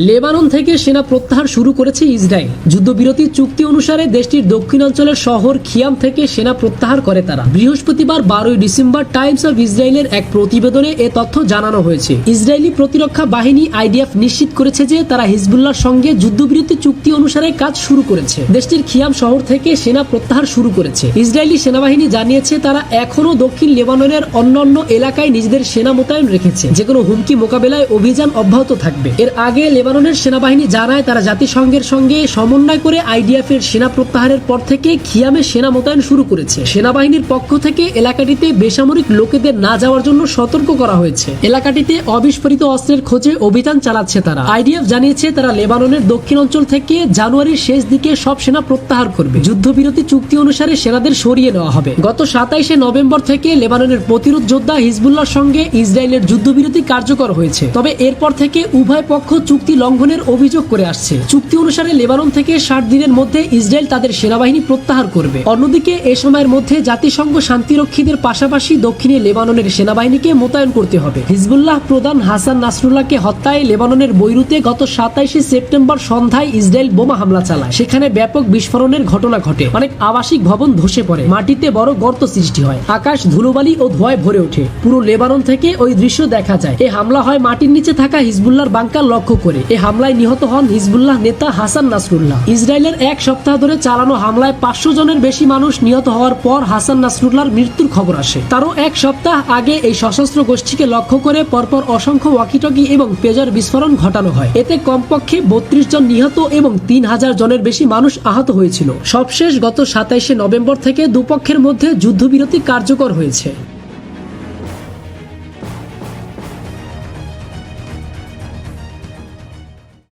Lebanon থেকে সেনা প্রত্যাহার শুরু করেছে ইসরায়েল। যুদ্ধবিরতি চুক্তি অনুসারে দেশটির দক্ষিণাঞ্চলের শহর খিয়াম থেকে সেনা প্রত্যাহার করে তারা। বৃহস্পতিবার 12 ডিসেম্বর টাইমস অফ ইসরায়েলের এক প্রতিবেদনে এ তথ্য জানানো হয়েছে। ইসরায়েলি প্রতিরক্ষা বাহিনী আইডিএফ নিশ্চিত করেছে যে তারা হিজবুল্লাহর সঙ্গে যুদ্ধবিরতি চুক্তি অনুসারে কাজ শুরু করেছে। দেশটির খিয়াম শহর থেকে সেনা প্রত্যাহার শুরু করেছে। ইসরায়েলি সেনাবাহিনী জানিয়েছে তারা এখনও দক্ষিণ লেবাননের অন্যান্য এলাকায় নিজেদের সেনা মোতায়েন রেখেছে। যেকোনো হুমকি মোকাবেলায় অভিযান অব্যাহত থাকবে। এর আগে লেবাননের সেনাবাহিনী জানায় তারা জাতিসংঘের সঙ্গে সমন্বয় করে আইডিএফ এর সেনা প্রত্যাহারের পর থেকে খিয়ামে সেনা মোতায়েন শুরু করেছে। সেনাবাহিনীর পক্ষ থেকে এলাকাটিতে বেসামরিক লোকেদের না যাওয়ার জন্য সতর্ক করা হয়েছে। এলাকাটিতে অবিস্ফোরিত অস্ত্রের খোঁজে অভিযান চালাচ্ছে তারা। আইডিএফ জানিয়েছে তারা লেবাননের দক্ষিণ অঞ্চল থেকে জানুয়ারির শেষ দিকে সব সেনা প্রত্যাহার করবে। যুদ্ধবিরতি চুক্তি অনুসারে সেনাদের সরিয়ে নেওয়া হবে। গত 27 নভেম্বর থেকে লেবাননের প্রতিরোধ যোদ্ধা হিজবুল্লাহর সঙ্গে ইসরায়েলের যুদ্ধবিরতি কার্যকর হয়েছে। তবে এরপর থেকে উভয় পক্ষ চুক্তি লঙ্ঘনের অভিযোগ করে আসছে। চুক্তি অনুসারে লেবানন থেকে 60 দিনের মধ্যে ইসরায়েল তাদের সেনাবাহিনী প্রত্যাহার করবে। অন্যদিকে এ সময়ের মধ্যে জাতিসংঘ শান্তিরক্ষীদের পাশাপাশি দক্ষিণে লেবাননের সেনাবাহিনীকে মোতায়েন করতে হবে। হিজবুল্লাহ প্রধান হাসান নাসরুল্লাহকে হত্যায় লেবাননের বৈরুতে গত 27 সেপ্টেম্বর সন্ধ্যায় ইসরায়েল বোমা হামলা চালায়। সেখানে ব্যাপক বিস্ফোরণের ঘটনা ঘটে। অনেক আবাসিক ভবন ধসে পড়ে, মাটিতে বড় গর্ত সৃষ্টি হয়, আকাশ ধুলোবালি ও ধোঁয়ায় ভরে ওঠে। পুরো লেবানন থেকে ওই দৃশ্য দেখা যায়। এই হামলা হয় মাটির নিচে থাকা হিজবুল্লাহর বাংকার লক্ষ্য করে। এই হামলায় নিহত হন হিজবুল্লাহ নেতা হাসান নাসরুল্লাহ। ইসরায়েলের এক সপ্তাহ ধরে চালানো হামলায় 500 জনের বেশি মানুষ নিহত হওয়ার পর হাসান নাসরুল্লাহর মৃত্যুর খবর আসে। তারও এক সপ্তাহ আগে এই সশস্ত্র গোষ্ঠীকে লক্ষ্য করে পরপর অসংখ্য ওয়াকিটকি এবং পেজার বিস্ফোরণ ঘটানো হয়। এতে কমপক্ষে 32 জন নিহত এবং 3000 জনের বেশি মানুষ আহত হয়েছিল। সবশেষ গত 27 নভেম্বর থেকে দুপক্ষের মধ্যে যুদ্ধবিরতি কার্যকর হয়েছে।